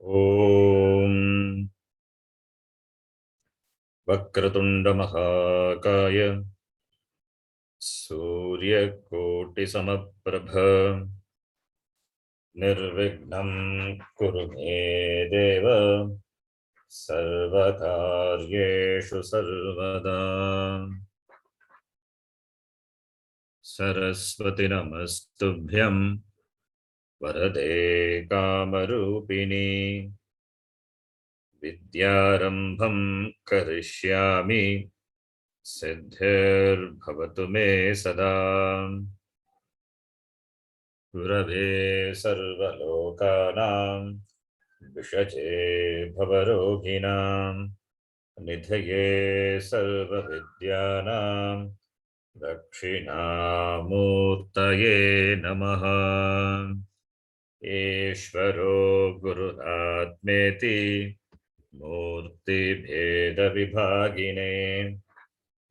ॐ वक्रतुंड महाकाय सूर्यकोटिसमप्रभ निर्विघ्नं कुरु मे देव सर्वकार्येषु सर्वदा। सरस्वती नमस्तुभ्यं वरदे कामरूपिणी विद्यारंभं करिष्यामि सिद्धिर्भवतु मे सदा। गुरवे सर्वलोकानां विषजे भवरोगिणां निधये सर्वविद्यानां दक्षिणामूर्तये नमः। ईश्वरो गुरुरात्मेति मूर्तिभेदविभागिने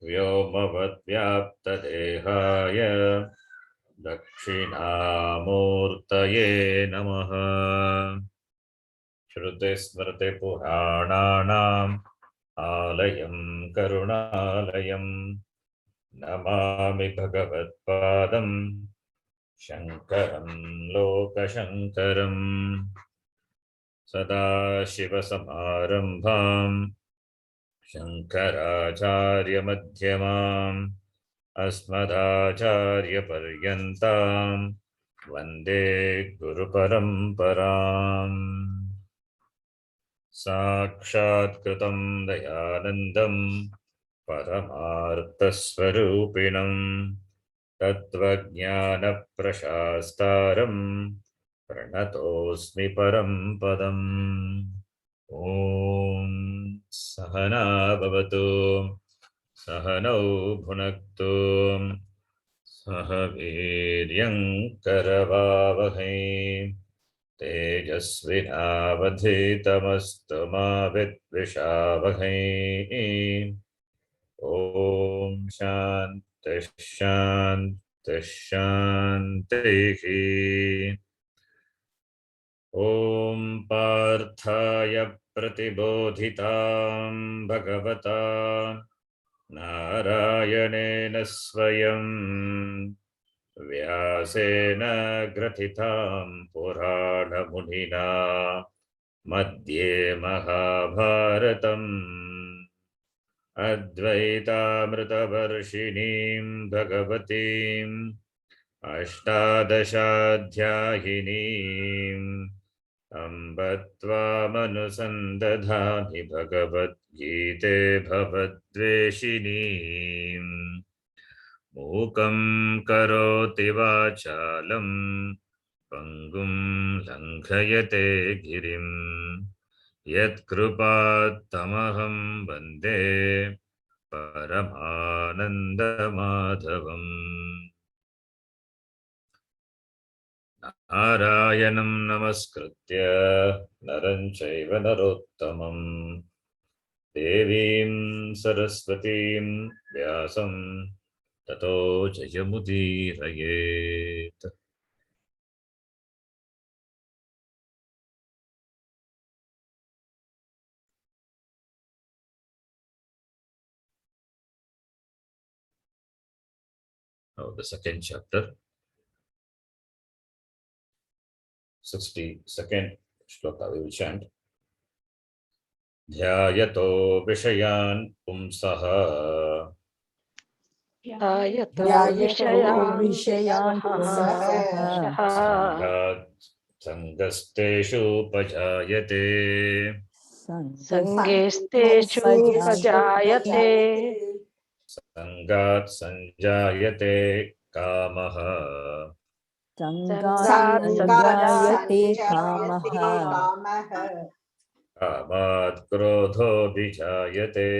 व्योमवद्व्याप्तदेहाय दक्षिणामूर्तये नमः। श्रुतिस्मृतिपुराणानाम् आलयं करुणालयं नमामि भगवत्पादं शङ्करं लोकशङ्करम्। सदाशिवसमारम्भां शङ्कराचार्यमध्यमाम् अस्मदाचार्यपर्यन्तां वन्दे गुरुपरम्पराम्। साक्षात्कृतं दयानन्दं परमार्थस्वरूपिणं तत्त्वज्ञानप्रशास्तारं प्रणतोऽस्मि परं पदम्। ॐ सहना भवतु सहनौ भुनक्तु सह वीर्यं करवावहै तेजस्विनावधीतमस्तु मा विद्विषावहै। ॐ शान्ति शान्ति शान्तिः। ॐ पार्थाय प्रतिबोधितां भगवता नारायणेन स्वयं व्यासेन ग्रथितां पुराणमुनिना मध्ये महाभारतम् अद्वैतामृतवर्षिणीं भगवतीम् अष्टादशाध्यायिनीम् अम्ब त्वामनुसन्दधामि भगवद्गीते भवद्वेषिणीम्। मूकं करोति वाचालं पङ्गुं लङ्घयते गिरिं यत्कृपात्तमहं वन्दे परमानन्दमाधवम्। नारायणं नमस्कृत्य नरं चैव नरोत्तमं देवीं सरस्वतीं व्यासं ततो जयमुदीरयेत्। Now the second chapter, 62nd shloka we will chant. ध्यायतो विषयान् पुंसः संगस्तेषुपजायते संगात् संजायते कामः कामात् क्रोधोऽभिजायते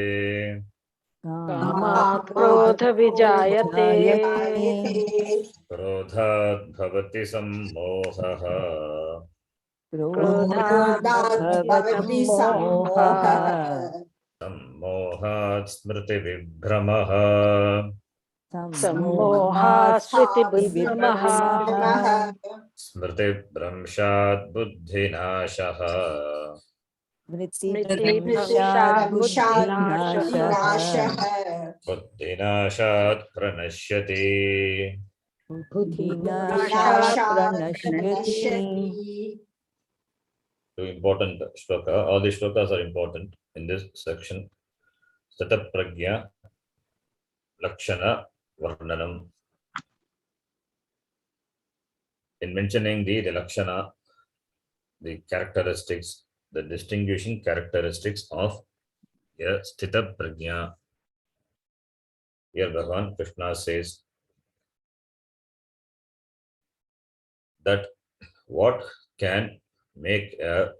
क्रोधात् भवति सम्मोहः सम्मोहात् स्मृतिविभ्रमः स्मृतिभ्रंशात् बुद्धिनाशः स्मृतिभ्रंशात् बुद्धिनाशः बुद्धिनाशात् प्रणश्यति बुद्धिनाशात् प्रणश्यति. Two important shloka. All the shlokas are important in this section. Stata pragya, lakshana, varnanam. In mentioning the lakshana, the characteristics, the distinguishing characteristics of a sthita prajna. Here Bhagavan Krishna says that what can make a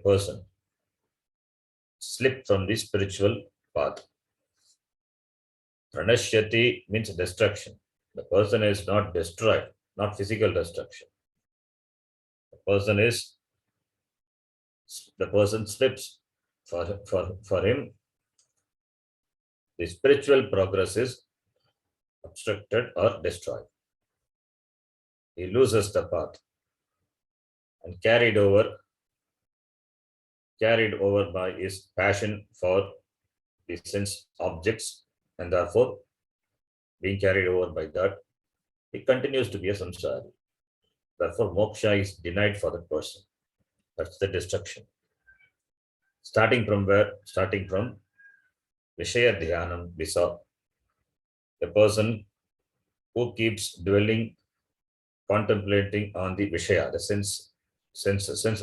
person slip from the spiritual path. Pranashyati means destruction. The person is not destroyed, not physical destruction. The person slips. For him, the spiritual progress is obstructed or destroyed. He loses the path and carried over by his passion for the sense objects, and therefore being carried over by that, he continues to be a samsari. Therefore, moksha is denied for that person. That's the destruction. Starting from where? Starting from Vishaya Dhyanam, we saw a person who keeps dwelling, contemplating on the Vishaya, the sense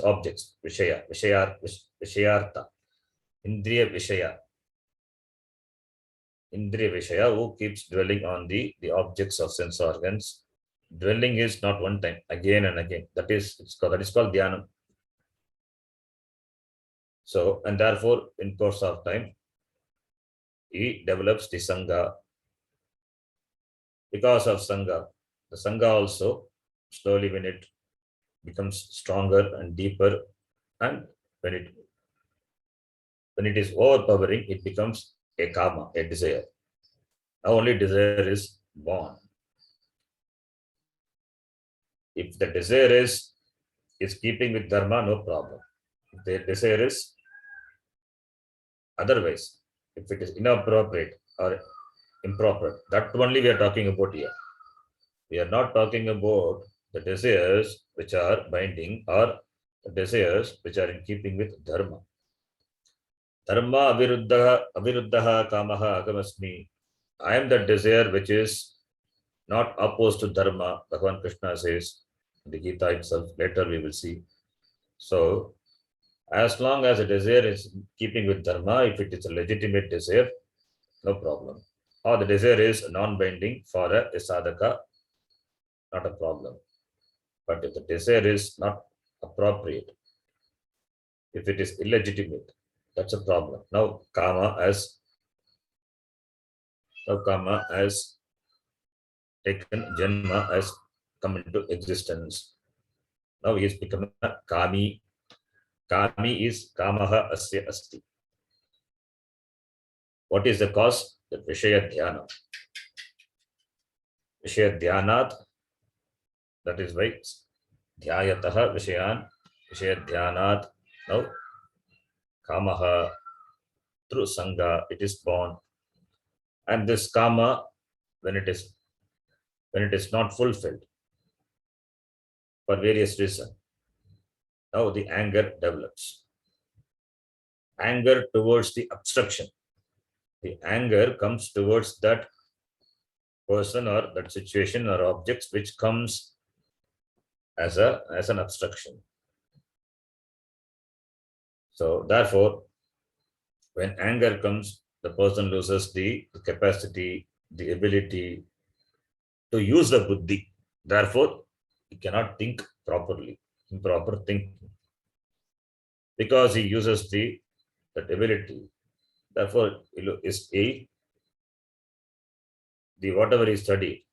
objects, Vishayartha, Indriya Vishaya, who keeps dwelling on the objects of sense organs. Dwelling is not one time, again and again. That is called Dhyanam. So, and therefore, in course of time, he develops the Sangha. Because of Sangha, the Sangha also, slowly when it becomes stronger and deeper, and when it is overpowering, it becomes a kama, a desire. Now only desire is born. If the desire is keeping with dharma, no problem. If the desire is otherwise, if it is inappropriate or improper, that only we are talking about here. We are not talking about the desires which are binding or the desires which are in keeping with dharma. Dharma aviruddha kamaha agamasmi. I am the desire which is not opposed to dharma. Bhagavan Krishna says in the Gita itself. Later we will see. So, as long as a desire is keeping with dharma, if it is a legitimate desire, no problem. Or the desire is non-binding for a sadhaka, not a problem. But if the desire is not appropriate, if it is illegitimate, that's a problem. Now Kama has taken Janma, has come into existence. Now he is becoming a Kami. Kami is Kamaha Asya Asti. What is the cause? The Vishaya Dhyana. Vishaya Dhyanat, that is why Dhyayataha Vishayan, Vishaya Dhyanat. Now Kamaha, through Sangha, it is born. And this Kama, when it is not fulfilled for various reasons, now the anger develops. Anger towards the obstruction. The anger comes towards that person or that situation or objects which comes as an obstruction. So therefore, when anger comes, the person loses the capacity, the ability to use the buddhi. Therefore, he cannot think properly, improper thinking, because he uses that ability. Therefore, the whatever he studied,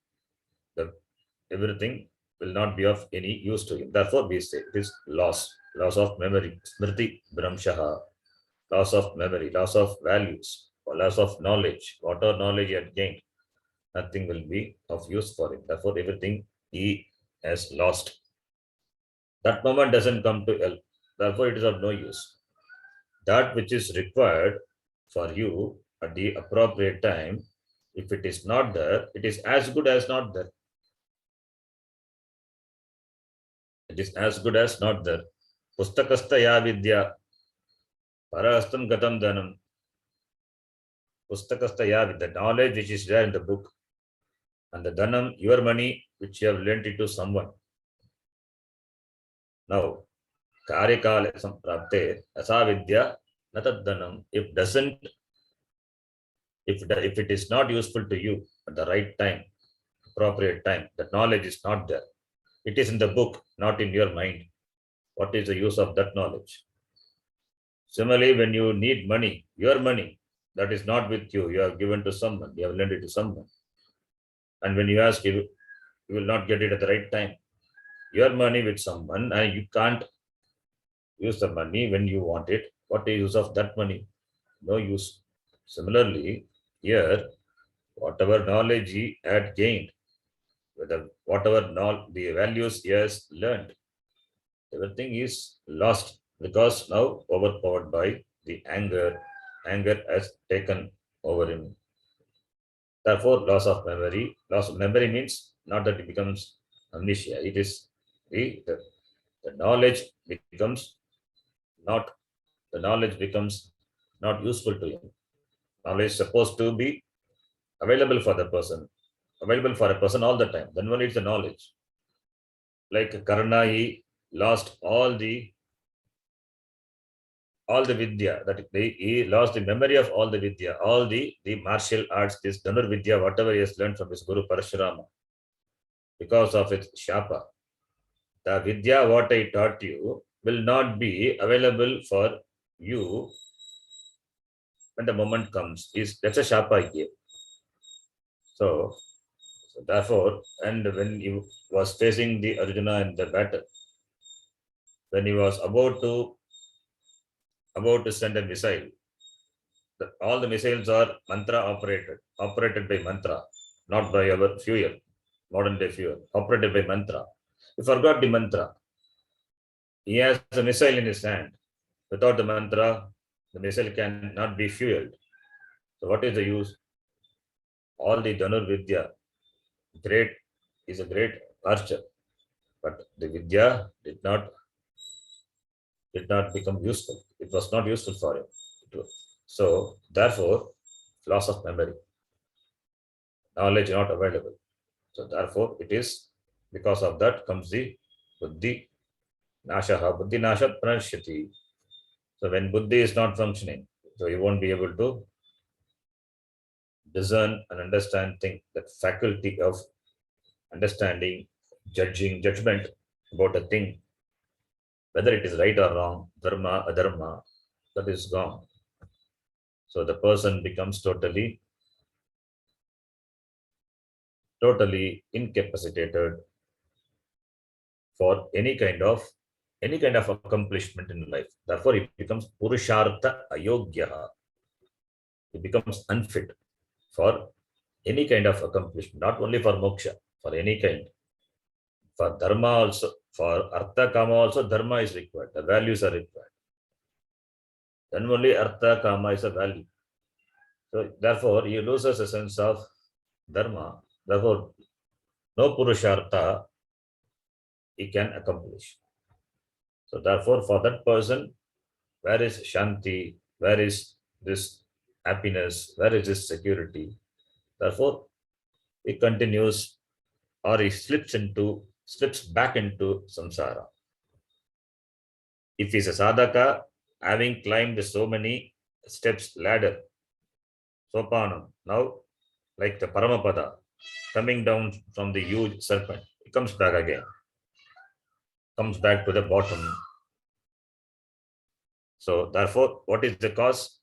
everything will not be of any use to him. Therefore, we say it is loss of memory, smriti bramshaha, loss of memory, loss of values, or loss of knowledge. Whatever knowledge he had gained, nothing will be of use for him. Therefore, everything he has lost. That moment doesn't come to help. Therefore, it is of no use. That which is required for you at the appropriate time, if it is not there, it is as good as not there. It is as good as not there. Pustakasta ya vidya, parahastam gatam dhanam. Pustakasta ya vidya, the knowledge which is there in the book, and the dhanam, your money, which you have lent it to someone. Now, karyakala samprapte asavidya natad dhanam. If it is not useful to you at the right time, appropriate time, that knowledge is not there. It is in the book, not in your mind. What is the use of that knowledge? Similarly, when you need money, your money, that is not with you, you have given to someone, you have lent it to someone. And when you ask, you will not get it at the right time. Your money with someone, and you can't use the money when you want it. What is the use of that money? No use. Similarly, here, whatever knowledge he had gained, whatever the values he has learned, everything is lost because now overpowered by the anger. Anger has taken over him. Therefore, loss of memory. Loss of memory means not that it becomes amnesia. It is the knowledge becomes not the knowledge becomes not useful to him. Knowledge is supposed to be available for the person, available for a person all the time. Then only it's the knowledge. Like Karna, he lost all the vidya, that he lost the memory of all the vidya, all the martial arts, this Dhanur Vidya, whatever he has learned from his Guru Parashurama, because of its shapa. The vidya, what I taught you, will not be available for you when the moment comes. That's a shapa he gave. So therefore, and when he was facing the Arjuna in the battle, when he was about to send a missile, all the missiles are mantra operated by mantra, not by our fuel, modern day fuel, operated by mantra. He forgot the mantra. He has a missile in his hand. Without the mantra, the missile cannot be fueled. So what is the use? All the Dhanur Vidya, is a great archer, but the Vidya did not become useful. It was not useful for him. So therefore, loss of memory, knowledge not available. So therefore, it is because of that comes the buddhi nashaha, buddhi nashat pranashyati. So when buddhi is not functioning, so you won't be able to discern and understand things. That faculty of understanding, judgment about a thing, whether it is right or wrong, dharma, adharma, that is gone. So the person becomes totally incapacitated for any kind of accomplishment in life. Therefore, it becomes purushartha ayogya. It becomes unfit for any kind of accomplishment, not only for moksha, for any kind. For dharma also, for artha kama also, dharma is required. The values are required. Then only artha kama is a value. So therefore, he loses a sense of dharma. Therefore, no purushartha he can accomplish. So therefore, for that person, where is shanti? Where is this happiness? Where is this security? Therefore, he continues, or he slips back into samsara. If he's a sadhaka, having climbed so many steps ladder, sopanam, now like the Paramapada, coming down from the huge serpent, he comes back again, comes back to the bottom. So therefore, what is the cause?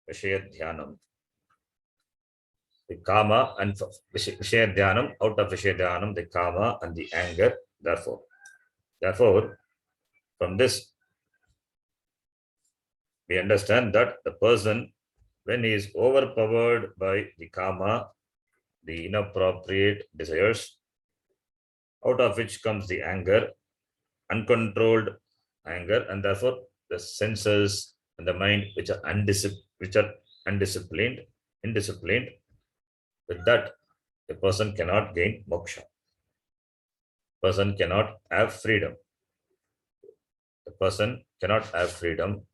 Vishaya Dhyanam. The kama and Vishaya Dhyanam, out of Vishaya Dhyanam, the kama and the anger. Therefore, from this, we understand that the person, when he is overpowered by the kama, the inappropriate desires, out of which comes the anger, uncontrolled anger, and therefore the senses and the mind which are undisciplined, indisciplined. With that, a person cannot gain moksha. Person cannot have freedom. The person cannot have freedom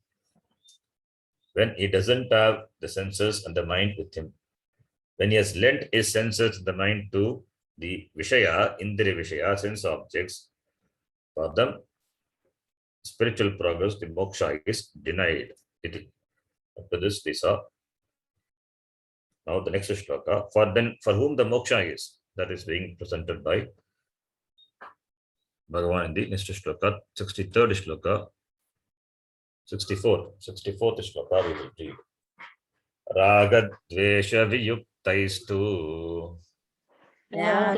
when he doesn't have the senses and the mind with him. When he has lent his senses and the mind to the Vishaya, Indriya Vishaya, sense objects, for them, spiritual progress, the moksha is denied. After this, we saw. Now the next shloka. For whom the moksha is, that is being presented by Bhagavan in the next shloka, 63rd shloka, 64th shloka we will read. Raga dvesha viyuktaistu there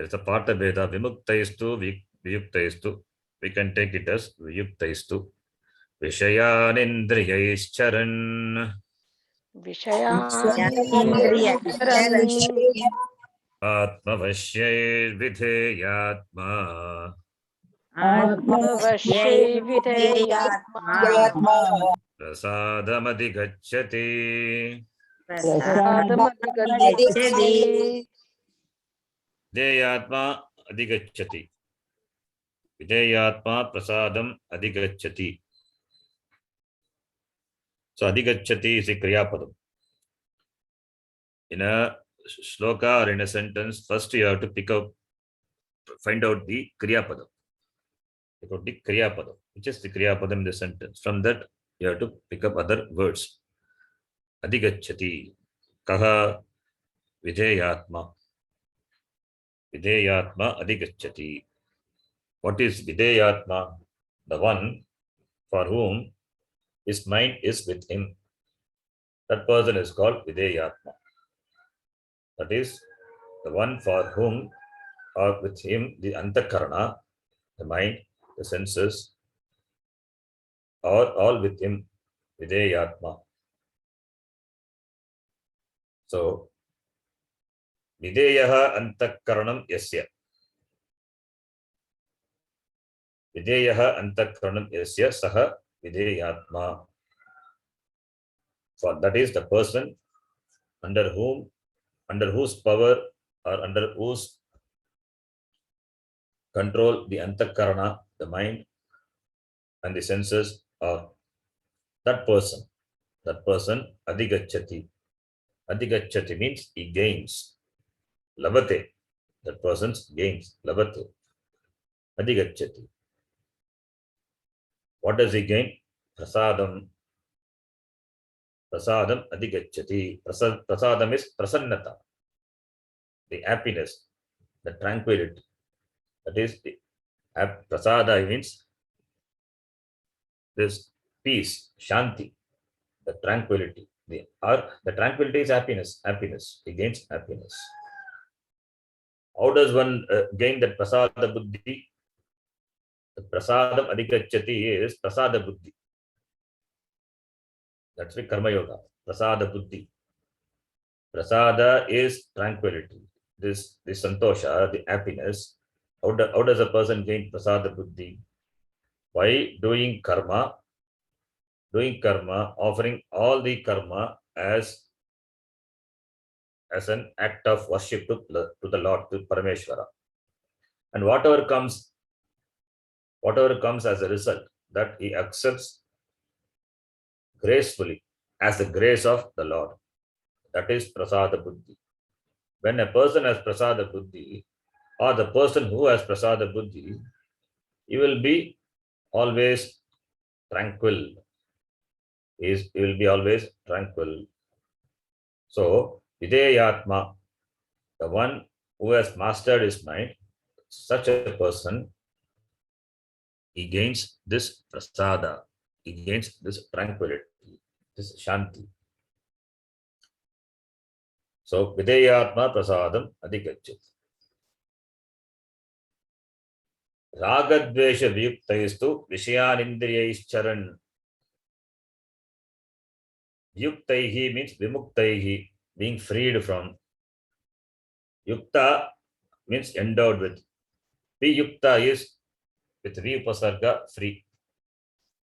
is a part of Veda, vimuktaistu, viyuktaistu. We can take it as viyuktaistu. Vishayanindriyaischaran. Atmavashyai vidheyatma. Prasadamadigaccati. Videyatma adigacchati. Videyatma prasadam adigacchati. So adigacchati is a kriya padam. In a shloka or in a sentence, first you have to find out the kriya padam. Pick out the kriya padam, which is the kriya padam in the sentence. From that, you have to pick up other words. Adigacchati, kaha videyatma. Videyatma adigacchati. What is videyatma? The one for whom his mind is with him. That person is called videyatma. That is the one for whom or with him the antakarana, the mind, the senses, are all with him, videyatma. So, videyaha antakaranam yasya. Videyaha antakaranam yasya saha videyatma. For that is the person under whose power or under whose control the antakarana, the mind and the senses are. That person adigacchati. Adigacchati means he gains. Labate. That person gains. Labate. Adigacchati. What does he gain? Prasadam. Prasadam adigacchati. Prasadam is prasannata. The happiness, the tranquility. That is the prasada means this peace, shanti, the tranquility. The tranquility is happiness. Happiness. He gains happiness. How does one gain that prasada buddhi? The prasadam adigacchati is prasada buddhi. That's the karma yoga. Prasada buddhi. Prasada is tranquility. This santosha, the happiness. How does a person gain prasada buddhi? By doing karma, offering all the karma as an act of worship to the Lord, to Parameshwara. And whatever comes as a result, that he accepts gracefully as the grace of the Lord. That is prasada buddhi. When a person has prasada buddhi, or the person who has prasada buddhi, he will be always tranquil. He will be always tranquil. So, videyatma, the one who has mastered his mind, such a person, he gains this prasada, he gains this tranquility, this shanti. So, videyatma prasadam adhikachit. Ragadvesha viyuktaistu vishayanindriyaischaran. Vyuktaihi means vimuktaihi, being freed from. Yukta means endowed with. Viyukta is with V upasarga, free.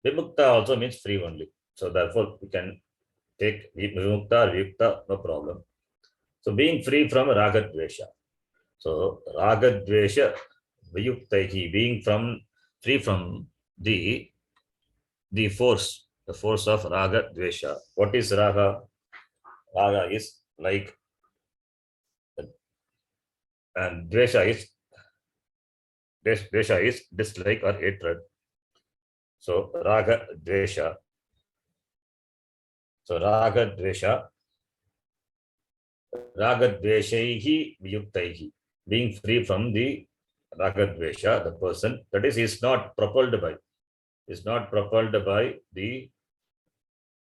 Vimukta also means free only. So therefore, we can take Vimukta or Viyukta, no problem. So being free from Raga Dvesha. So Raga Dvesha Viyuktaihi, being free from the force, the force of Raga Dvesha. What is Raga? Raga is like, and Dvesha is dislike or hatred. So Raga Dvesha. So Raga Dvesha. Raga Dveshaihi Viyuktaihi. Being free from the Raga Dvesha, the person, that is not propelled by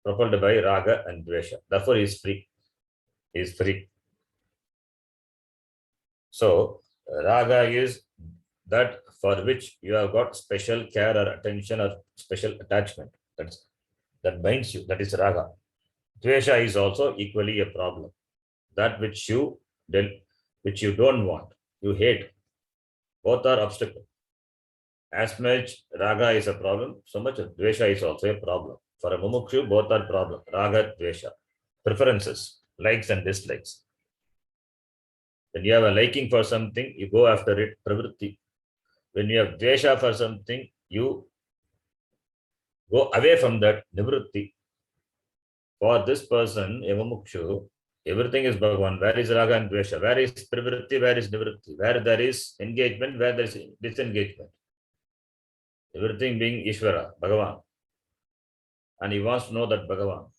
Raga and Dvesha. Therefore, he is free. He is free. So Raga is that for which you have got special care or attention or special attachment. That binds you. That is Raga. Dvesha is also equally a problem. That which you don't want, you hate. Both are obstacle. As much Raga is a problem, so much Dvesha is also a problem. For a mumukshu, both are problem. Raga, Dvesha. Preferences, likes and dislikes. When you have a liking for something, you go after it, pravritti. When you have Dvesha for something, you go away from that, nivritti. For this person, a mumukshu, everything is Bhagavan. Where is Raga and Dvesha? Where is pravritti? Where is nivritti? Where there is engagement? Where there is disengagement? Everything being Ishvara, Bhagavan. And he wants to know that Bhagavan.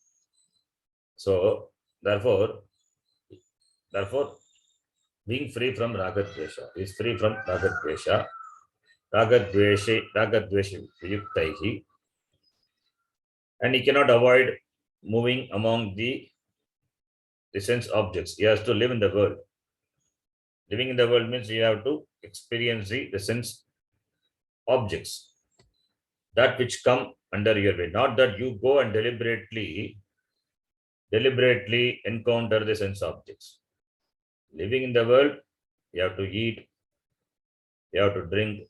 So, therefore, being free from Raga Dvesha, is free from Raga Dvesha, Raga Dvesha Viyuktaihi, and he cannot avoid moving among the sense objects. He has to live in the world. Living in the world means you have to experience the sense objects, that which come under your way. Not that you go and deliberately encounter the sense objects. Living in the world, you have to eat, you have to drink,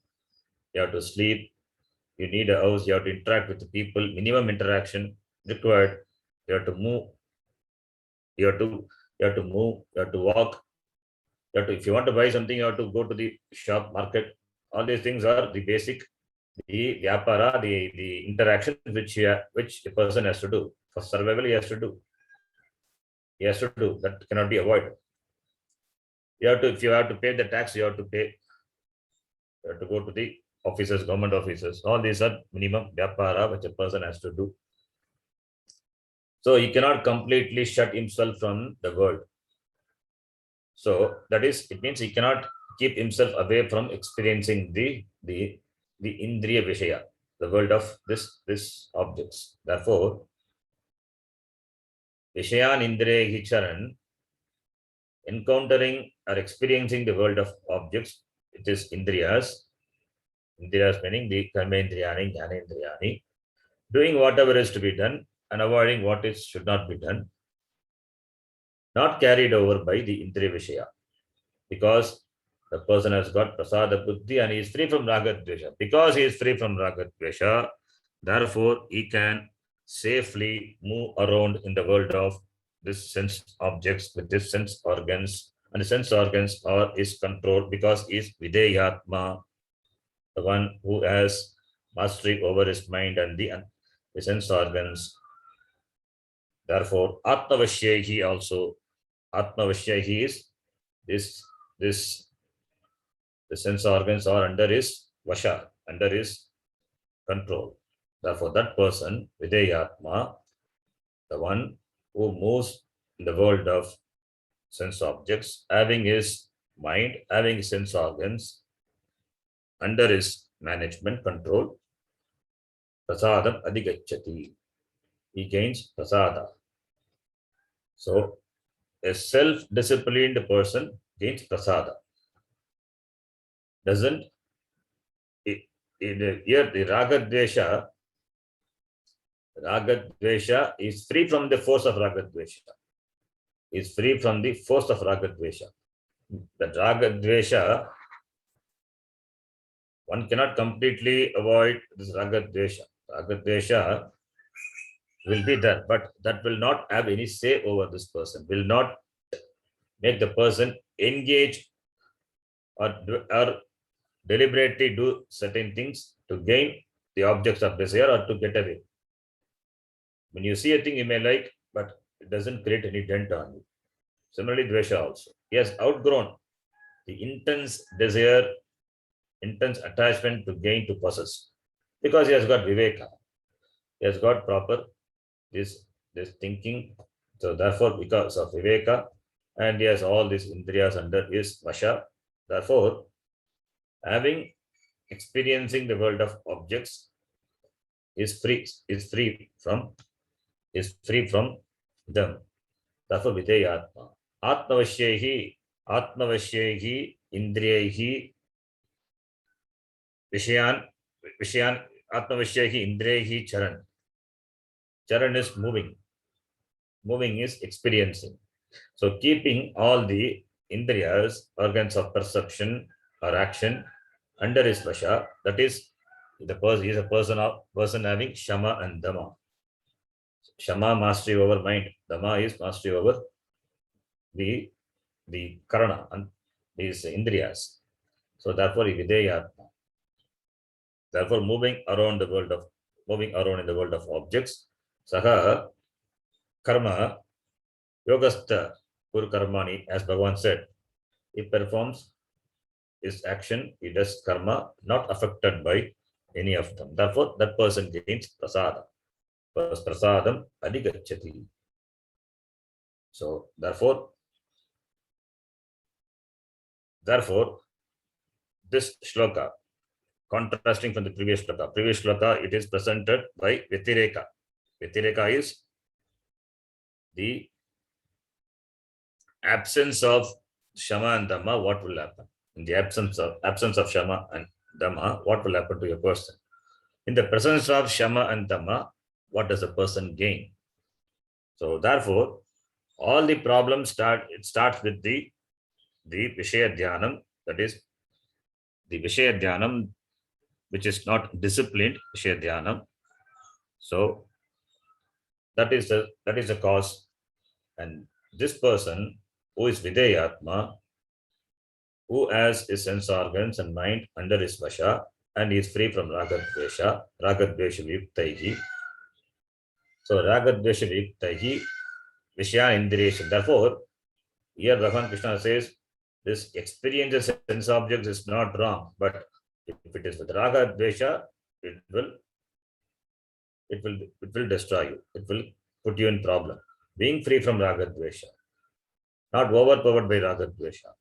you have to sleep, you need a house, you have to interact with the people, minimum interaction required, you have to move, you have to move, you have to walk, if you want to buy something, you have to go to the shop, market. All these things are the basic, the vyapara, the interaction which a person has to do. For survival, he has to do. That cannot be avoided. If you have to pay the tax, you have to pay. You have to go to the offices, government offices. All these are minimum vyapara which a person has to do. So he cannot completely shut himself from the world. So that is, it means he cannot keep himself away from experiencing the indriya vishaya, the world of this objects. Therefore, vishayan indriya charan, encountering or experiencing the world of objects, it is indriyas. Indriyas meaning the karmendriyani, jnanendriyani, doing whatever is to be done and avoiding what should not be done, not carried over by the indriya vishaya, because the person has got prasada buddhi and he is free from raga dvesha. Because he is free from raga dvesha, therefore he can safely move around in the world of this sense objects with this sense organs, and the sense organs are his control because he is videyatma, the one who has mastery over his mind and the sense organs. Therefore, atmavashyahi also, atmavashyahi is this the sense organs are under his vasha, under his control. Therefore, that person, videyatma, the one who moves in the world of sense objects, having his mind, having his sense organs under his management control, prasadam adhigacchati. He gains prasada. So, a self-disciplined person gains prasada. Doesn't here the raga dvesha is free from the force of raga dvesha. Is free from the force of raga dvesha. the raga dvesha, one cannot completely avoid this raga dvesha. Raga dvesha will be there, but that will not have any say over this person, will not make the person engage or deliberately do certain things to gain the objects of desire or to get away. When you see a thing you may like, but it doesn't create any dent on you. Similarly, dvesha also. He has outgrown the intense desire, intense attachment to gain, to possess, because he has got viveka. He has got proper this thinking. So therefore, because of viveka, and he has all these indriyas under his vasha. Therefore, experiencing the world of objects is free from them. Therefore, videyatma. Atmavashyehi indriyehi vishayan atmavashyehi indriyehi charan. Charan is moving. Moving is experiencing. So keeping all the indriyas, organs of perception or action, under his vasha, that is the person is a person having shama and dhamma. Shama, mastery over mind. Dhamma is mastery over the karana and these indriyas. So therefore, videyatma. Therefore, moving around in the world of objects, saha karma yogastha kur karmani, as Bhagavan said, he performs his action, he does karma, not affected by any of them. Therefore, that person gains prasada. Prasadam adhigacchati. So therefore, this shloka, contrasting from the previous shloka, it is presented by Vyatireka. Vyatireka is the absence of Shama and Dhamma. What will happen? In the absence of Shama and Dhamma, what will happen to a person? In the presence of Shama and Dhamma, what does a person gain? So therefore, all the problems starts with the Vishaya Dhyanam, that is the Vishaya Dhyanam, which is not disciplined Vishaya Dhyanam. So that is the cause. And this person who is Videyatma, who has his sense organs and mind under his vasha, and he is free from ragadvesha viyuktaihi. So ragadvesha viyuktaihi vishya indriyesha. Therefore, here Bhagavan Krishna says this experience of sense objects is not wrong, but if it is with ragadvesha, it will destroy you. It will put you in problem. Being free from ragadvesha, not overpowered by ragadvesha.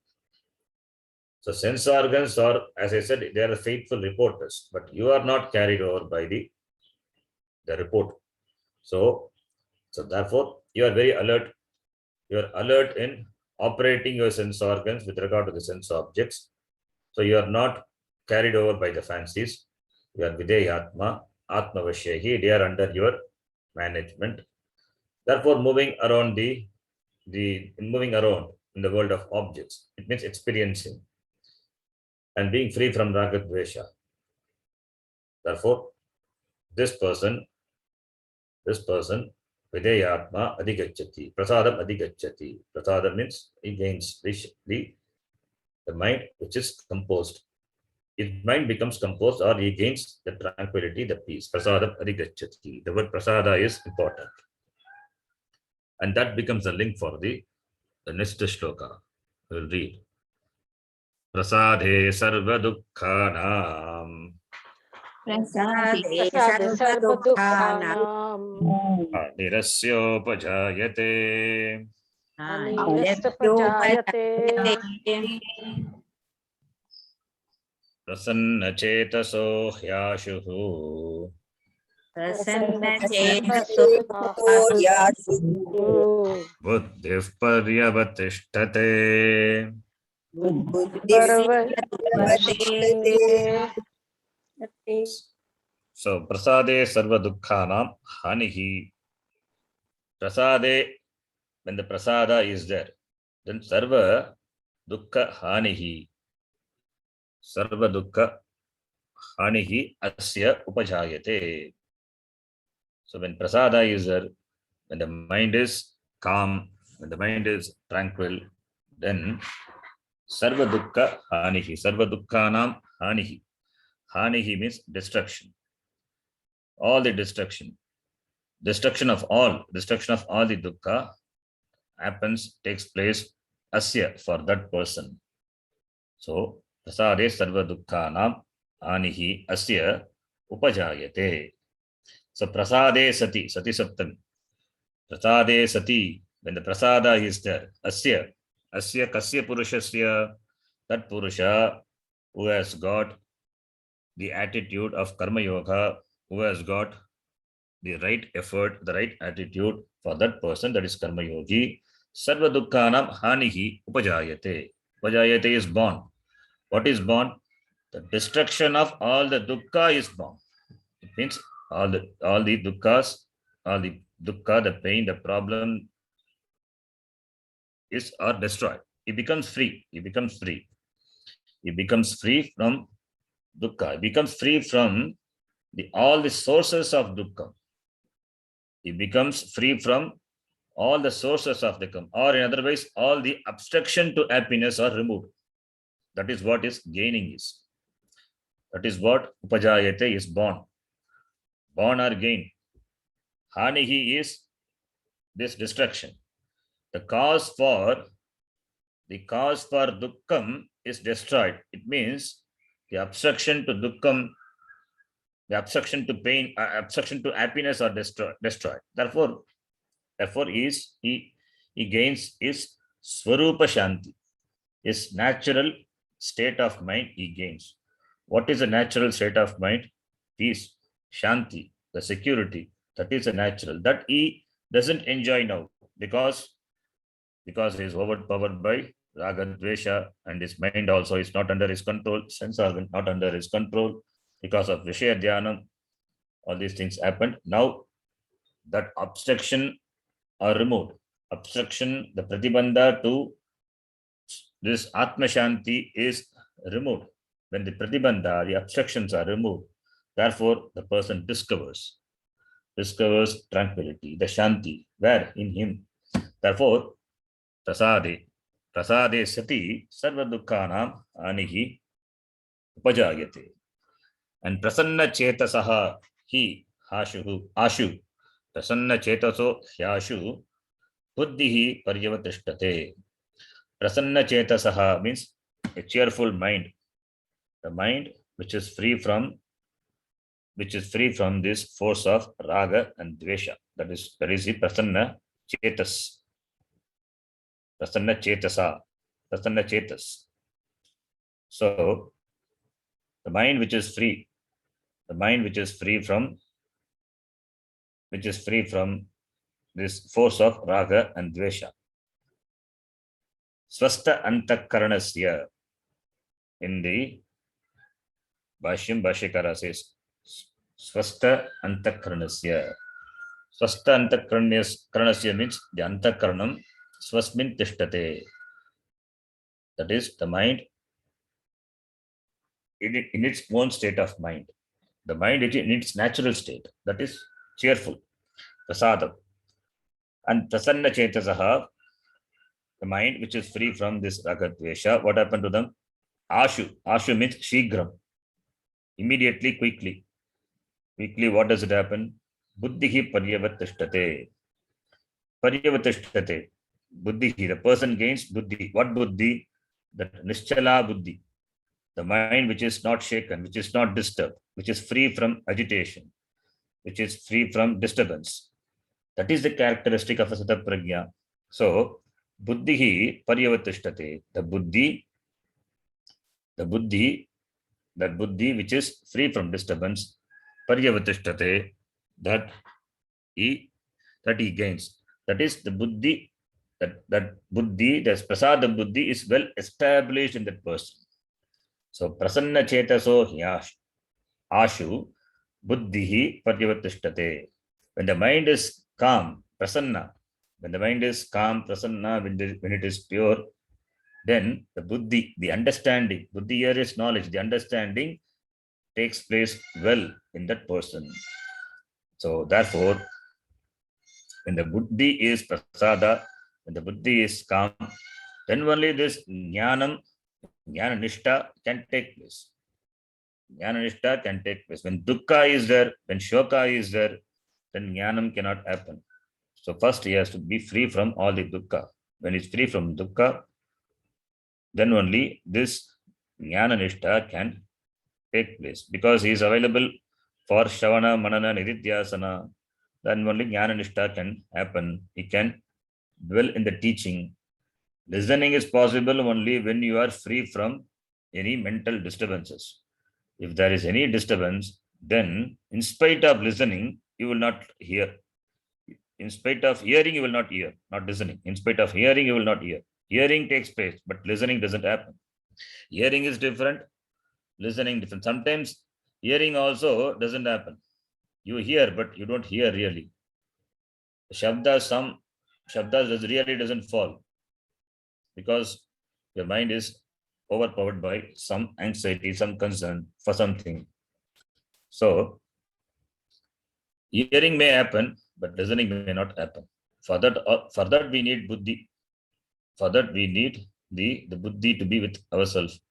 So sense organs are, as I said, they are faithful reporters, but you are not carried over by the report. So therefore, you are very alert. You are alert in operating your sense organs with regard to the sense objects. So you are not carried over by the fancies. You are videyatma, atmavashyehi. They are under your management. Therefore, moving around in the world of objects, it means experiencing and being free from ragadvesha. Therefore, this person videyatma adhigacchati, prasadam adhigacchati. Prasadam means he gains the mind which is composed. His mind becomes composed, or he gains the tranquility, the peace. Prasadam adhigacchati. The word prasada is important. And that becomes a link for the next shloka. We will read. Prasade sarva dukkhanam. Prasade sarva dukkhanam. Nirasyopajayate. Prasanna chetaso hyashuhu. Buddhif paryavatishtate. So prasade sarva dukkhanam hanihi. Prasade, when the prasada is there, then sarva dukkha hanihi, sarva dukkha hanihi asya upajayate. So when prasada is there, when the mind is calm, when the mind is tranquil, then sarva dukkha hanihi, sarva dukkhanam hanihi. Hanihi means destruction. All the destruction. Destruction of all the dukkha happens, takes place asya, for that person. So prasade sarva dukkhanam hanihi asya upajayate. So prasade sati, sati saptami. Prasade sati, when the prasada is there, asya kasya purushasya, that purusha who has got the attitude of karma yoga, who has got the right effort, the right attitude, for that person, that is karma yogi, sarva dukkhanam hanihi upajayate. Upajayate is born. What is born? The destruction of all the dukkha is born. It means all the dukkha, the pain, the problem are destroyed. He becomes free. He becomes free. He becomes free from dukkha. He becomes free from all the sources of dukkha. He becomes free from all the sources of dukkha, or in other ways, all the obstruction to happiness are removed. That is what is gaining is. That is what upajayate is born. Born or gain. Hanihi is this destruction. The cause for dukkham is destroyed. It means the obstruction to dukkham, the obstruction to pain, obstruction to happiness are destroyed. Therefore he gains his swarupa shanti, his natural state of mind he gains. What is a natural state of mind? Peace, shanti, the security. That is a natural. That he doesn't enjoy now because he is overpowered by raga, dvesha, and his mind also is not under his control, sense organ not under his control, because of vishaya dhyanam. All these things happened. Now that obstruction are removed. Obstruction, the pratibandha to this atma shanti is removed. When the pratibandha, the obstructions are removed, therefore the person discovers tranquility, the shanti, where? In him. Therefore, prasade sati sarva dukkhanam anihi upajayate. And prasanna chetasaha hi ashu. Prasanna chetaso hyashu buddhihi paryavatishtate. Prasanna chetasaha means a cheerful mind. The mind which is free from this force of raga and dvesha. That is the prasanna chetas. Prasanna chetas. So the mind which is free from this force of raga and dvesha. Swasta antakaranasya. In the Bhashyam, Bhashyakara says swasta antakaranasya. Swasta antakaranasya means the antakaranam swasmin tishtate. That is the mind in its own state of mind. The mind in its natural state, that is cheerful, prasadam. And prasanna chetasaha, the mind which is free from this ragadvesha, what happened to them? Ashu means shigram. Immediately, quickly, what does it happen? Buddhihi paryavatishtate. Buddhihi, the person gains buddhi. What buddhi? That nischala buddhi. The mind which is not shaken, which is not disturbed, which is free from agitation, which is free from disturbance. That is the characteristic of a Sata Prajna. So, buddhihi paryavatishtate. The buddhi which is free from disturbance, paryavatishtate, that he gains. That is the buddhi, that buddhi, the prasada buddhi is well established in that person. So prasanna chetaso ashu buddhihi paryavatishtate. When the mind is calm, prasanna, when it is pure, then the buddhi, the understanding, buddhi here is knowledge, the understanding takes place well in that person. So therefore, when the buddhi is prasada, when the buddhi is calm, then only this jnana nishtha can take place. Jnana nishtha can take place. When dukkha is there, when shoka is there, then jnanam cannot happen. So first he has to be free from all the dukkha. When he's free from dukkha, then only this jnana nishtha can take place. Because he is available for Shravana, Manana, Nididhyasana, then only jnana nishtha can happen. He can dwell in the teaching. Listening is possible only when you are free from any mental disturbances. If there is any disturbance, then in spite of listening, you will not hear. In spite of hearing, you will not hear, not listening. In spite of hearing, you will not hear. Hearing takes place, but listening doesn't happen. Hearing is different, listening different. Sometimes hearing also doesn't happen. You hear, but you don't hear really. Some shabdas really doesn't fall because your mind is overpowered by some anxiety, some concern for something. So hearing may happen, but listening may not happen. For that we need buddhi. For that we need the buddhi to be with ourselves.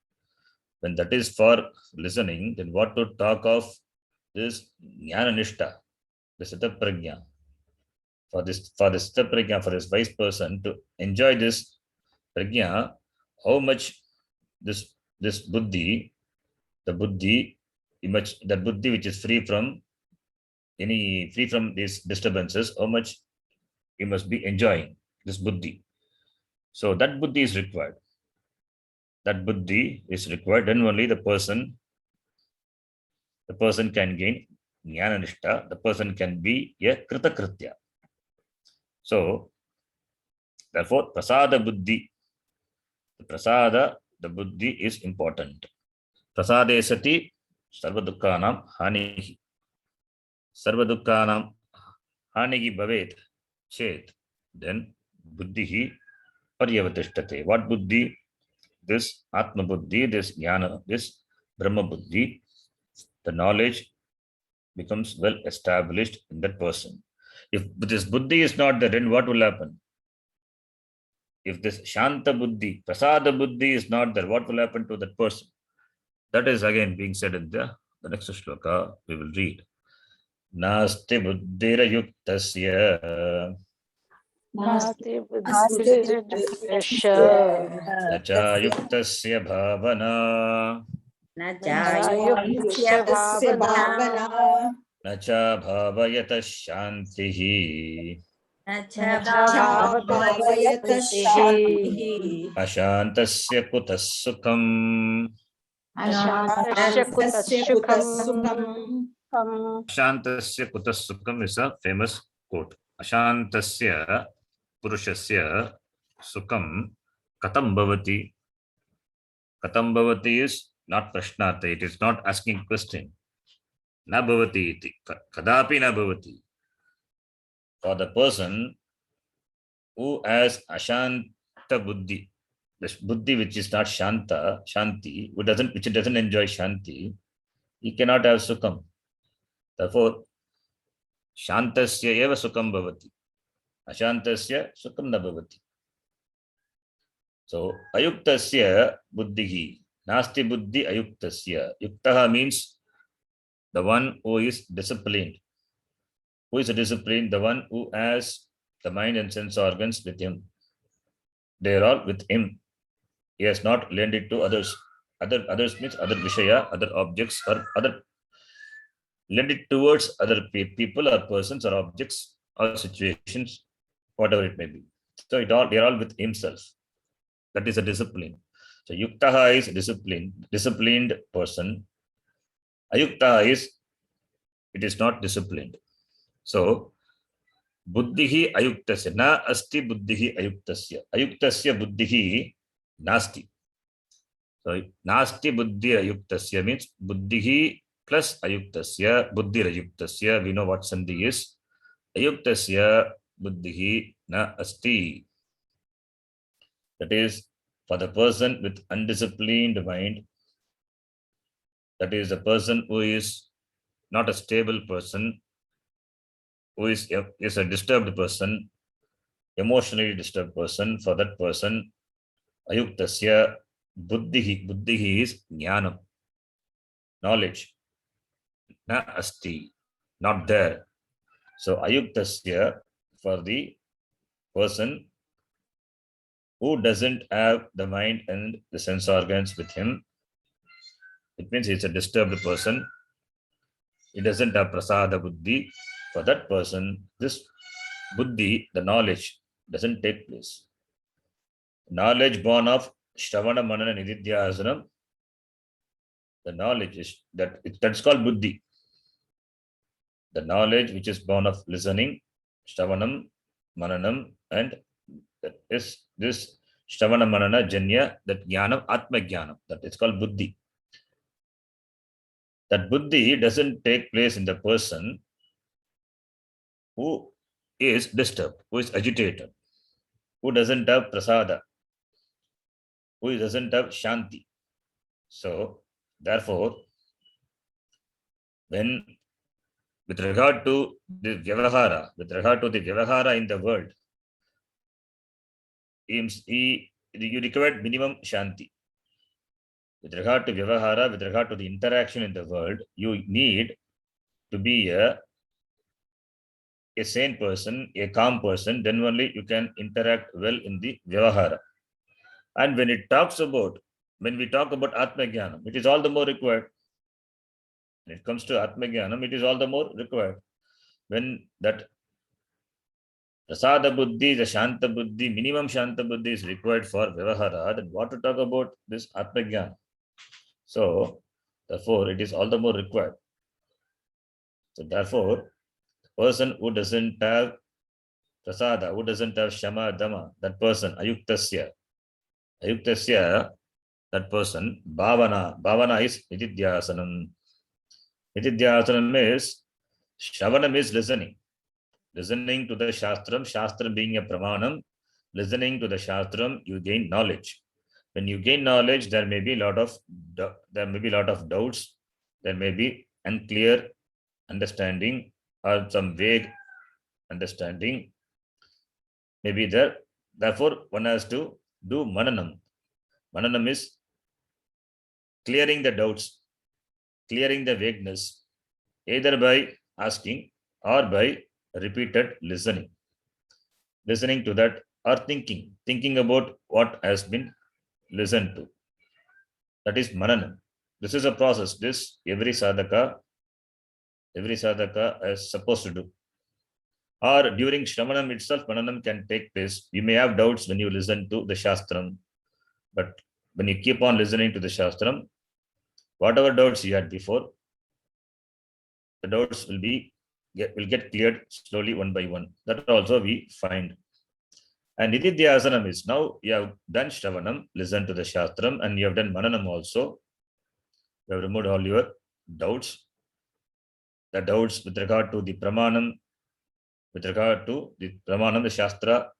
When that is for listening, then what to talk of this jnana nishtha, the Siddha Prajna. For this Siddha Prajna, for this wise person to enjoy this Prajna, how much this buddhi, the buddhi, that buddhi which is free from these disturbances, how much you must be enjoying this buddhi. So that buddhi is required. That buddhi is required, then only the person can gain jnana nishtha, the person can be a kritakritya. So therefore prasada buddhi, the buddhi is important. Prasade sati sarva dukkhanam hanihi. Sarva dukkhanam hanihi bhavet chet, then buddhihi paryavatishtate. What buddhi? This atma buddhi, this jnana, this brahma buddhi, the knowledge becomes well established in that person. If this buddhi is not there, then what will happen? If this shanta buddhi, prasada buddhi is not there, what will happen to that person? That is again being said in the next shloka we will read. Nasti buddhira yuktasya Nasti buddhirajyasya nacha yuktasya bhavana Nachayuktasya bhavana nacha bhavayata shantihi Nachabhavayata shantihi ashantasya kutas sukham. Ashantasya kutasukam Ashantasya kutas sukham is a famous quote. Ashantasya purushasya sukham katam bhavati. Katam bhavati is not prashnartha, it is not asking question. Na bhavati iti. Kadapi na bhavati. For the person who has ashanta buddhi, this buddhi which is not shanta, shanti, which doesn't enjoy shanti, he cannot have sukham. Therefore, shantasya eva sukham bhavati. Ashantasya sukham na bhavati. So, ayuktasya buddhihi. Nasti buddhi ayuktasya. Yuktaha means the one who is disciplined. Who is disciplined? The one who has the mind and sense organs with him. They are all with him. He has not lent it to others. Others means other vishaya, other objects, or other lend it towards other people or persons or objects or situations, whatever it may be. So they are all with himself. That is a discipline. So yuktaha is disciplined person. Ayuktaha is, it is not disciplined. So buddhihi ayuktasya, na asti buddhihi ayuktasya. Ayuktasya buddhihi nasti. So nasti buddhi ayuktasya means buddhihi plus ayuktasya, buddhi ayuktasya. We know what sandhi is. Ayuktasya buddhihi na asti. That is, For the person with undisciplined mind, that is the person who is not a stable person, who is a disturbed person, emotionally disturbed person, for that person, ayuktasya buddhihi is jnanam, knowledge, na asti, not there. So ayuktasya, for the person who doesn't have the mind and the sense organs with him, it means he's a disturbed person. He doesn't have prasada buddhi. For that person, this buddhi, the knowledge, doesn't take place. Knowledge born of Shravana Manana Nididhyasanam, the knowledge is that's called buddhi. The knowledge which is born of listening, Shravanam, Mananam, and that is this Shravana Manana Janya, that Jnanam, Atma Jnanam, that is called buddhi. That buddhi doesn't take place in the person who is disturbed, who is agitated, who doesn't have prasada, who doesn't have shanti. So, therefore, when with regard to the vyavahara in the world, you require minimum shanti. With regard to vyavahara, with regard to the interaction in the world, you need to be a sane person, a calm person, then only you can interact well in the vyavahara. And when we talk about Atma Jnanam, it is all the more required. When it comes to Atma Jnanam, it is all the more required. When that Prasada Buddhi, the Shanta Buddhi, minimum Shanta Buddhi is required for Vyavahara, then what to talk about this Atma Jnana? So, therefore, it is all the more required. So, therefore, the person who doesn't have Prasada, who doesn't have Shama Dama, that person, Ayuktasya, that person, Bhavana is Nididhyasanam. Nididhyasanam is, Shravanam is listening to the Shastram being a Pramanam, listening to the Shastram, you gain knowledge. When you gain knowledge, there may be a lot of doubts, there may be unclear understanding or some vague understanding may be there. Therefore, one has to do Mananam. Mananam is clearing the doubts, clearing the vagueness, either by asking or by repeated listening to that, or thinking about what has been listened to. That is Mananam. This is a process. This every sadhaka is supposed to do. Or during Shravanam itself, Mananam can take place. You may have doubts when you listen to the Shastram, but when you keep on listening to the Shastram, whatever doubts you had before, the doubts will get cleared slowly one by one. That also we find. And Nididhyasanam is, now you have done Shravanam, listen to the Shastram, and you have done Mananam also. You have removed all your doubts. The doubts with regard to the Pramanam, the Shastra,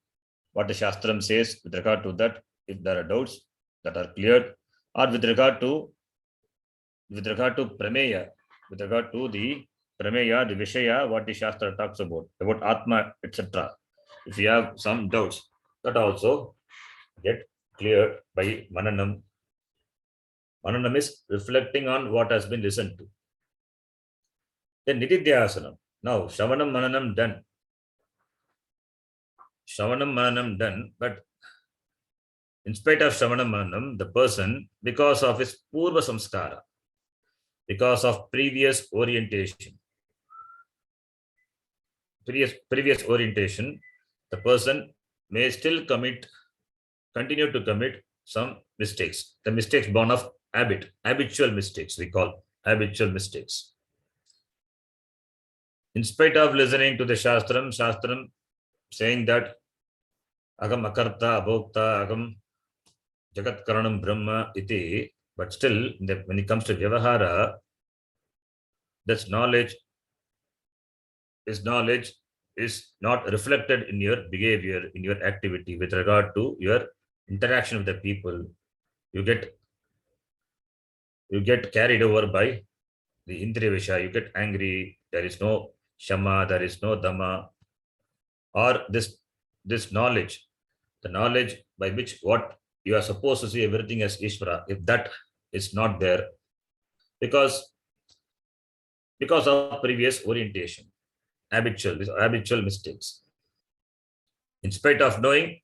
what the Shastram says, with regard to that, if there are doubts that are cleared, or with regard to Prameya, with regard to the Prameya, the Vishaya, what the Shastra talks about Atma, etc. If you have some doubts, that also get cleared by Mananam. Mananam is reflecting on what has been listened to. Then Nididhyasanam. Now, Shravanam Mananam done, but in spite of Shravanam Mananam, the person, because of his Purva Samskara, because of previous orientation, the person may still continue to commit some mistakes. The mistakes born of habitual mistakes, we call habitual mistakes. In spite of listening to the Shastram saying that Agam Akarta, Abhokta, Agam Jagat Karanam Brahma iti, but still, when it comes to Vyavahara, this knowledge is not reflected in your behavior, in your activity with regard to your interaction with the people, you get carried over by the Indriya Visha, you get angry, there is no Shama, there is no Dhamma, or this knowledge, the knowledge by which what you are supposed to see everything as Ishvara, if that is not there, because of previous orientation, habitual mistakes. In spite of knowing,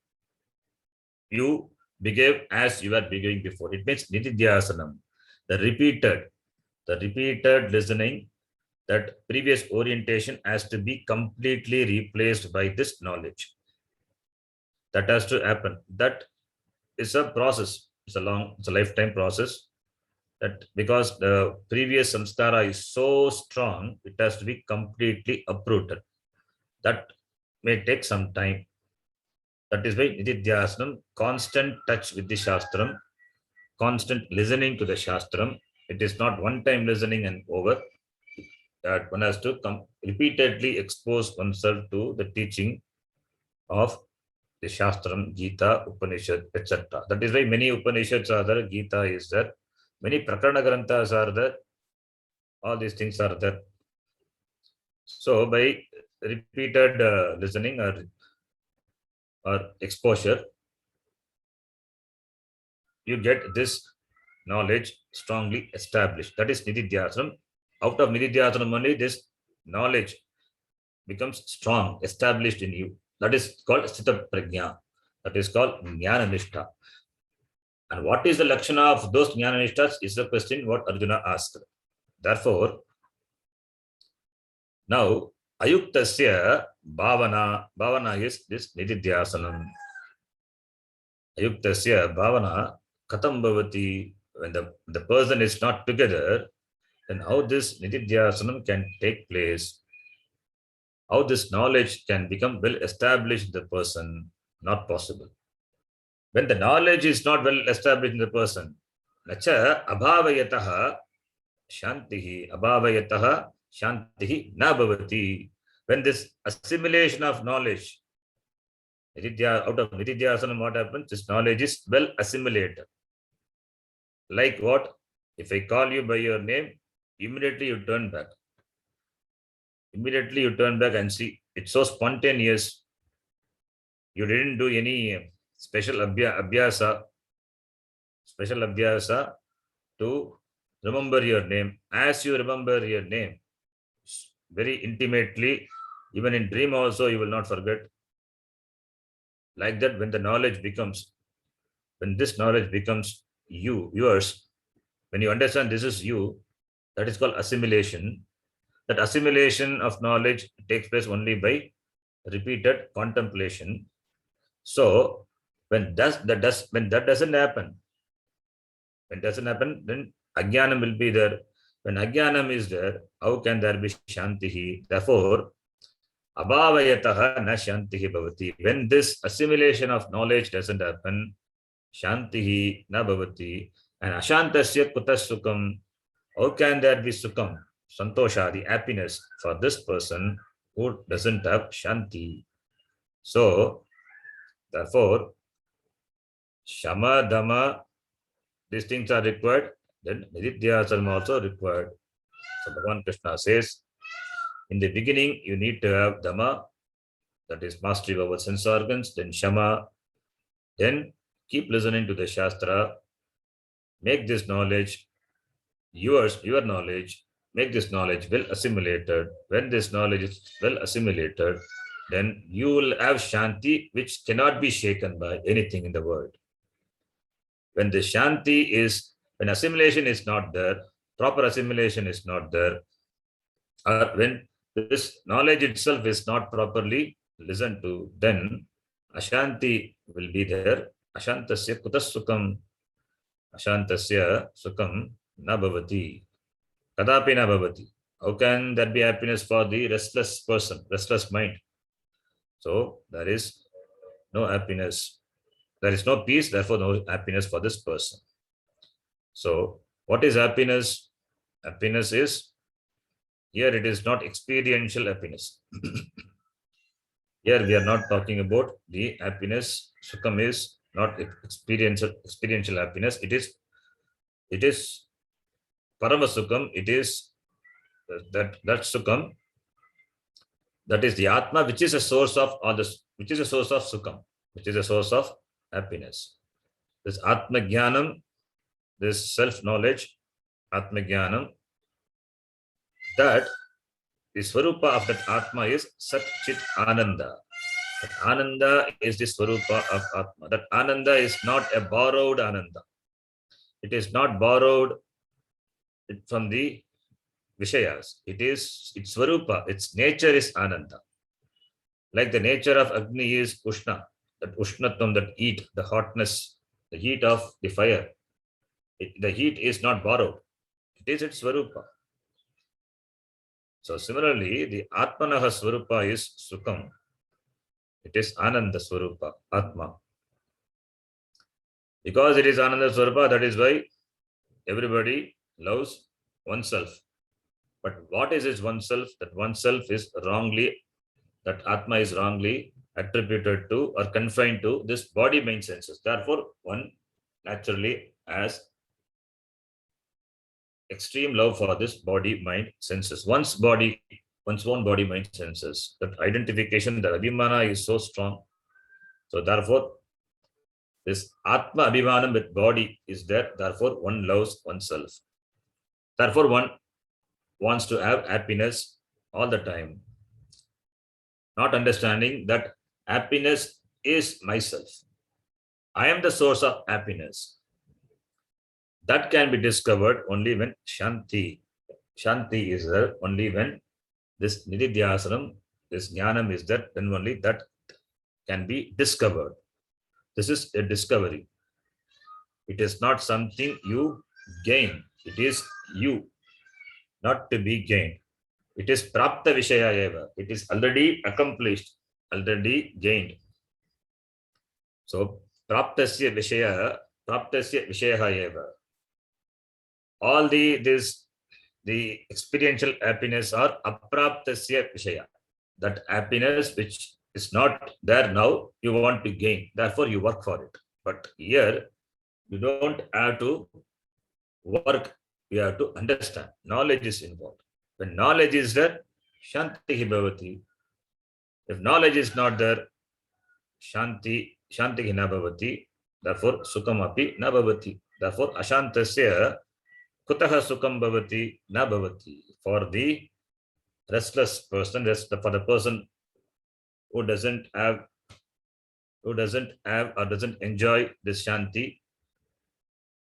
you behave as you were behaving before. It means nididhyasanam, the repeated listening, that previous orientation has to be completely replaced by this knowledge. That has to happen. That is a process. It's a lifetime process. That because the previous samskara is so strong, it has to be completely uprooted. That may take some time. That is why nididhyasanam, constant touch with the shastram, constant listening to the shastram. It is not one time listening and over. That one has to repeatedly expose oneself to the teaching of the Shastram, Gita, Upanishad, etc. That is why many Upanishads are there, Gita is there, many Prakarana Granthas are there, all these things are there. So by repeated listening or exposure, you get this knowledge strongly established. That is nididhyasanam. Out of nididhyasanam only this knowledge becomes strong, established in you. That is called Sthita Prajna. That is called Jnana Nishtha. And what is the lakshana of those Jnana Nisthas is the question what Arjuna asked. Therefore, now Ayuktasya Bhavana is this nididhyasanam. Ayuktasya Bhavana Katam Bhavati, when the person is not together, then how this nididhyasanam can take place, how this knowledge can become well established in the person, not possible. When the knowledge is not well established in the person, nacha abhavayataha shantihi na bhavati. When this assimilation of knowledge, out of nididhyasanam, what happens? This knowledge is well assimilated. Like what? If I call you by your name, immediately you turn back. Immediately you turn back and see. It's so spontaneous. You didn't do any special abhyasa to remember your name. As you remember your name, very intimately, even in dream also, you will not forget. Like that, when this knowledge becomes yours, when you understand this is you, that is called assimilation. That assimilation of knowledge takes place only by repeated contemplation. So when that doesn't happen, then ajnanam will be there. When ajnanam is there, how can there be shantihi? Therefore, abhavayataha na shantihi bhavati. When this assimilation of knowledge doesn't happen, shantihi na bhavati, and ashantasya kutas sukham. How can there be sukham, santosha, the happiness for this person who doesn't have shanti? So, therefore, shama, dhamma, these things are required. Then nididhyasanam also required. So Bhagavan Krishna says, in the beginning, you need to have dhamma, that is mastery over sense organs, then shama, then keep listening to the shastra, make this knowledge your knowledge, make this knowledge well assimilated. When this knowledge is well assimilated, then you will have shanti which cannot be shaken by anything in the world. When the shanti is, when assimilation is not there, proper assimilation is not there, or when this knowledge itself is not properly listened to, then ashanti will be there. Ashantasya kutas sukham, ashantasya sukham na bhavati. Kadapi na bhavati. How can there be happiness for the restless person, restless mind? So there is no happiness. There is no peace, therefore no happiness for this person. So what is happiness? Happiness is, here it is not experiential happiness. Here we are not talking about the happiness. Sukham is not experiential happiness. It is Paramasukam. It is that Sukam. That is the Atma, which is a source of all this, which is a source of Sukam, which is a source of happiness. This Atma Jnanam, this self-knowledge, Atma Jnanam, that the Swarupa of that Atma is Sat Chit Ananda. That Ananda is the Swarupa of Atma. That Ananda is not a borrowed Ananda. It is not borrowed from the Vishayas. It is its Swarupa, its nature is Ananda. Like the nature of Agni is Ushna, that Ushnatam, that heat, the hotness, the heat of the fire. The heat is not borrowed. It is its Swarupa. So similarly, the Atmanaha Swarupa is Sukam. It is Ananda Swarupa, Atma. Because it is Ananda Swarupa, that is why everybody loves oneself. But what is its oneself? That oneself is wrongly, that Atma is wrongly attributed to or confined to this body, mind, senses. Therefore, one naturally has extreme love for this body, mind, senses. One's own body, mind, senses. That identification, the Abhimana is so strong. So therefore, this Atma Abhimanam with body is there. Therefore, one loves oneself. Therefore, one wants to have happiness all the time. Not understanding that happiness is myself. I am the source of happiness. That can be discovered only when Shanti. Shanti is there only when this Nididhyasanam, this Jnanam is there, then only that can be discovered. This is a discovery. It is not something you gain. It is you, not to be gained. It is Prapta Vishaya eva. It is already accomplished, already gained. So Praptasya Vishaya eva. All the experiential happiness are Apraptasya Vishaya. That happiness which is not there now, you want to gain. Therefore, you work for it. But here, you don't have to work. You have to understand. Knowledge is involved. When knowledge is there, Shanti Bhavati. If knowledge is not there, Shanti na Bhavati. Therefore, Sukam api na Bhavati. Therefore, Ashantasya Kutaha Sukam Bhavati na Bhavati. For the restless person, for the person who doesn't have or doesn't enjoy this Shanti,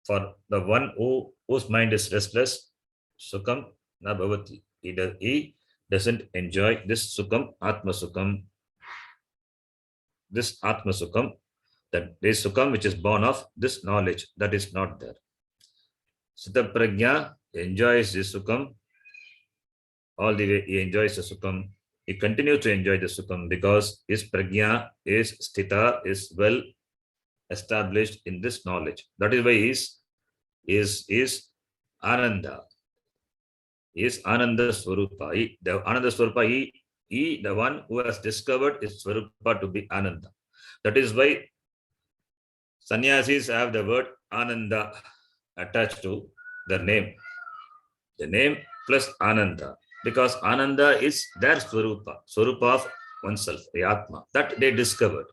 for the one whose mind is restless, Sukam na Bhavati. He doesn't enjoy this Sukam, Atma Sukam. This Atma Sukam, that is Sukam which is born of this knowledge, that is not there. Siddha Prajna enjoys this Sukam all the way. He enjoys the Sukam. He continues to enjoy the Sukam because his Prajna, his Sthita is well established in this knowledge. That is why he is Ananda. He is Ananda Swarupa. The Ananda Swarupa, he, the one who has discovered his Swarupa to be Ananda. That is why sannyasis have the word Ananda attached to their name. The name plus Ananda. Because Ananda is their Swarupa, Swarupa of oneself, the Atma. That they discovered.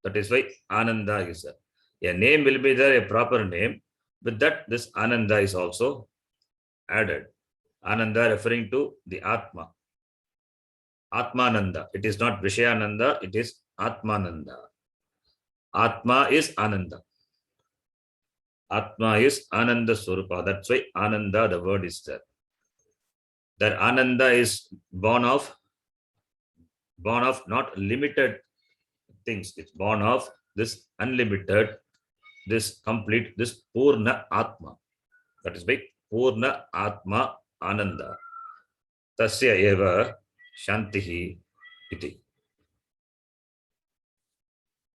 That is why Ananda is there. A name will be there, a proper name. With that, this Ananda is also added. Ananda referring to the Atma. Atmananda. It is not Vishayananda, it is Atmananda. Atma is Ananda. Atma is Ananda Swarupa. That's why Ananda, the word is there. That Ananda is born of not limited things. It's born of this unlimited, this complete, this Purna Atma. That is by Purna Atma Ananda. Tasya eva Shantihi iti.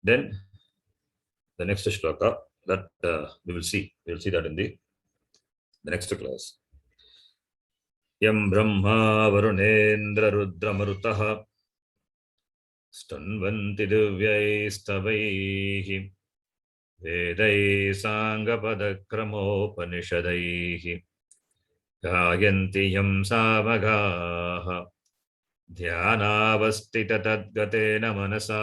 Then the next shloka that we will see that in the next class. Yam Brahma Varunendra Rudra Marutaha Stanvanti Divyai Stavaihi वेदैः साङ्गपदक्रमोपनिषदैः गायन्ति यं सामगाः ध्यानावस्थिततद्गतेन मनसा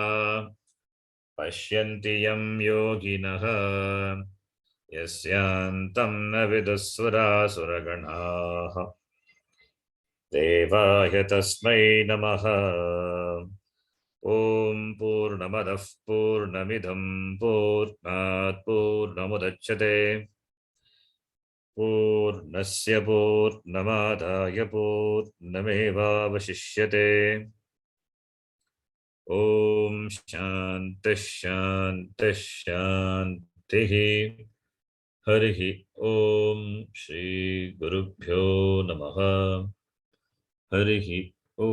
पश्यन्ति यं योगिनः यस्यान्तं न विदुस्वरासुरगणाः देवाय तस्मै नमः। ॐ पूर्णमदः पूर्णमिदं पूर्णात् पूर्णमुदच्यते पूर्णस्य पूर्णमादाय पूर्णमेवावशिष्यते। ॐ शान्तिः शान्तिः शान्तिः। हरिः ॐ श्रीगुरुभ्यो नमः। हरिः ॐ।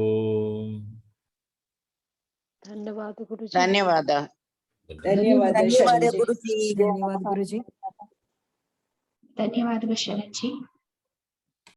धन्यवाद गुरुजी। धन्यवादः। धन्यवाद धन्यवाद गुरुजी। गुरुजी। धन्यवाद गुरुजी। धन्यवाद शरद जी।